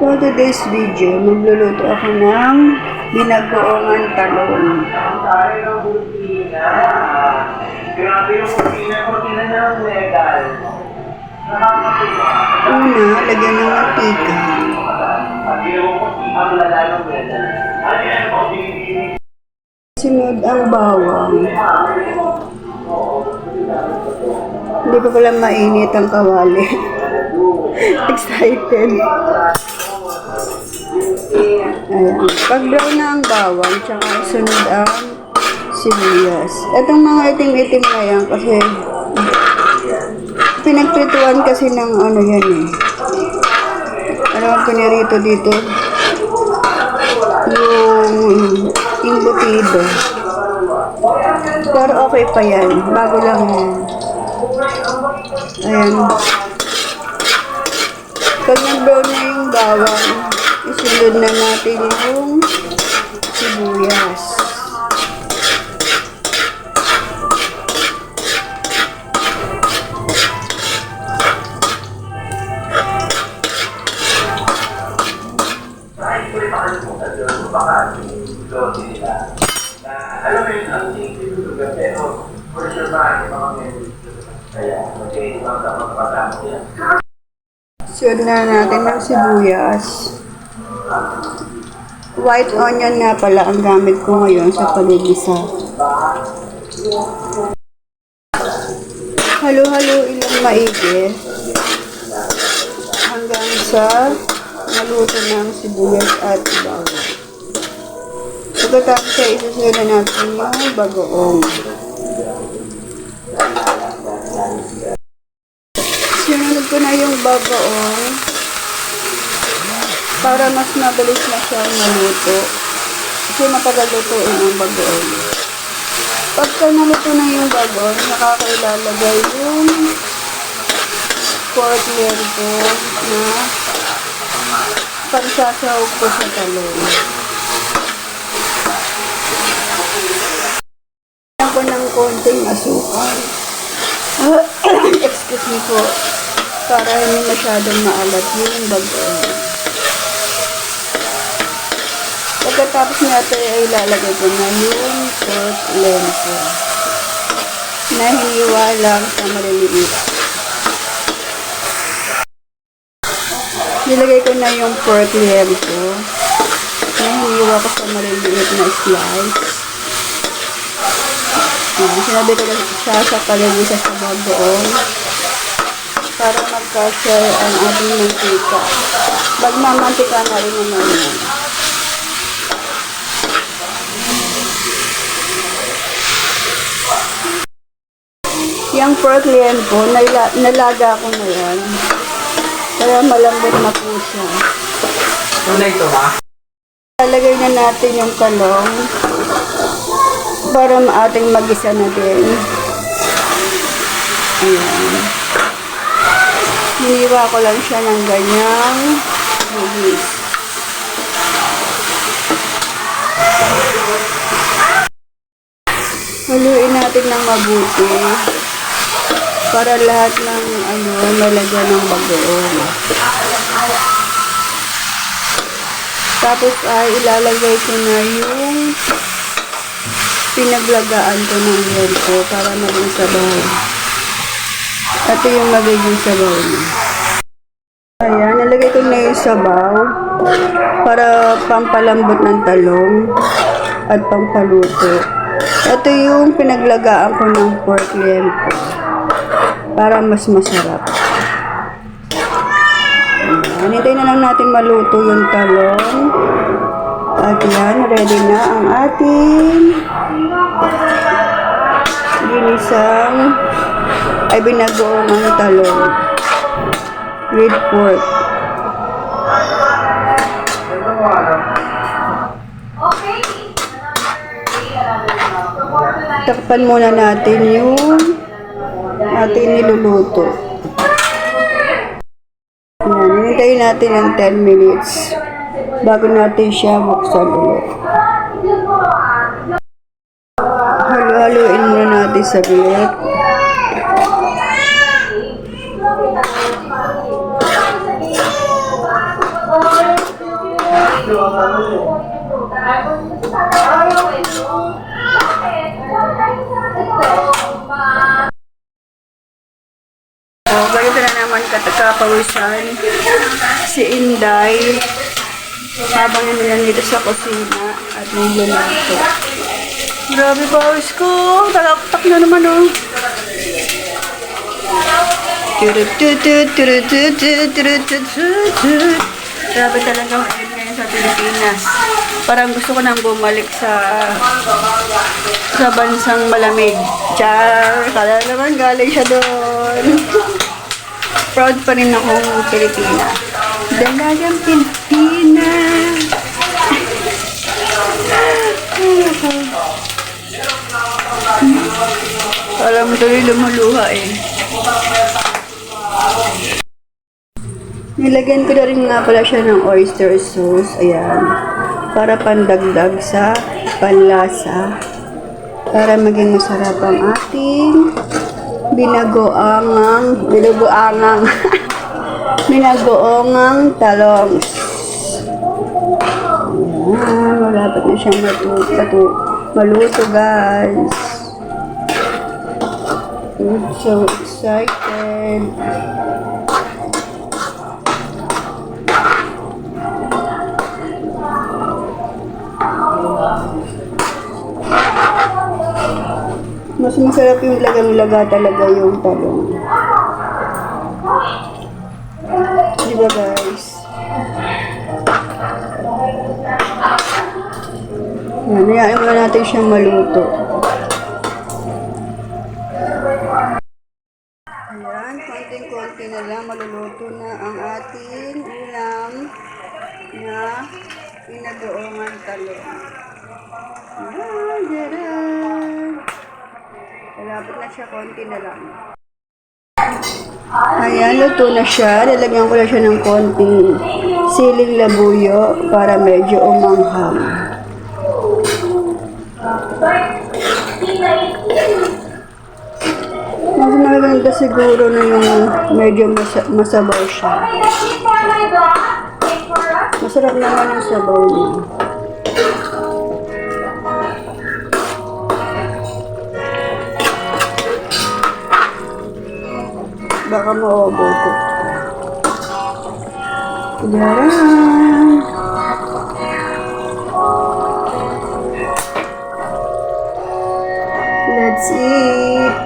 For today's video, magluluto ako ng binagoongan talong. Grabe yung cortina ng legal. Una, lagyan ng mantika. Sunod ang bawang. Hindi pa pala mainit ang kawali. Excited. Ayan. Pag brown na ang bawang, tsaka sunod ang sibuyas. Itong mga itim-itim na yan kasi pinagprituan kasi ng ano yan eh. Ano ang pinirito dito? Yung embutido. Pero okay pa yan. Bago lang yan. Ayan. Pag nag-brown na yung bawang, isunod na natin yung sibuyas. Alam mo yun, ang tingin ko pero for sure ba, yung mga memories kaya, okay, ibang dapat patamo yan. Sunod na natin ng sibuyas. White onion nga pala ang gamit ko ngayon sa paligisa. Halo-haloin lang maigi hanggang sa maluto ng sibuyas at bawang. Pagkatapos ay isusunod na natin yung bagoong. Sinunod ko na yung bagoong para mas mabilis na siyang maluto. Kasi matagal lutuin ang bagoong. Pagka naluto na yung bagoong, nakakailalagay yung pork lento na pagsasaw ko sa talong. Lagyan ko ng konting asukal. Excuse me po. Para hindi masyadong maalat yung bagoong. Pagkatapos natin ay ilalagay ko na yung pork lento na hiniwa lang sa maliliit. Nilagay ko na yung pork lento na hiniwa ko sa maliliit na slice. Sinabi ko siya sa paligisa sa bagoong para magkasya ang ating mantika. Magmamantika na rin naman yan. Yung pork lento, nalaga ko na yan. Kaya malambot na po siya. Tunay ito ha? Lalagay na natin yung talong para ating magisa na din. Ayan. Hiniwa ko lang siya ng ganyang hugis. Haluin natin ng mabuti para lahat ng malagyan ng bagoong. Tapos ay ilalagay ko na yung pinaglagaan ko ng lento para maging sabaw. Ito yung magiging sabaw niya. Ayan, nalagay ko na yung sabaw para pampalambot ng talong at pampaluto. Ito yung pinaglagaan ko ng pork lento para mas masarap. Ayan, hintayin na lang natin maluto yung talong. At yan, ready na ang ating ginisang ay binagoong ang talong with pork. Takpan muna natin yung ating niluluto. Ayan, hintayin natin ng 10 minutes bago natin siya buksan ulit. Halo-haloin muna natin saglit. Oh, ganito na naman katakapawisan si Inday habang yan dito sa kusina at nagluluto. Grabe pawis ko. Talaktak na naman oh. Grabe talaga ang init ngayon sa Pilipinas. Parang gusto ko nang bumalik sa bansang malamig. Char! Kala naman galing siya doon. Proud pa rin akong Pilipina. Dalagang Pilipina. Alam mo tuloy lumuluha eh. Nilagyan ko na rin nga pala siya ng oyster sauce. Ayan. Para pandagdag sa panlasa. Para maging masarap ang ating binagoongang talongs. Ayan. Malapit na siyang maluto guys. I'm so excited. Mas masarap yung lagang-laga talaga yung talong. Diba guys? Yan, hayaan muna natin siyang maluto. Ayan, konting-konti na lang maluluto na ang ating ulam na pinagoongan talong. Ayan, malapit na siya, konti na lang. Ayan, luto na siya. Lalagyan ko na siya ng konting siling labuyo para medyo umanghang. Mas maganda siguro na yung medyo masabaw siya. Masarap naman yung sabaw niya. Baka maobo ko. Kudaran. Let's eat.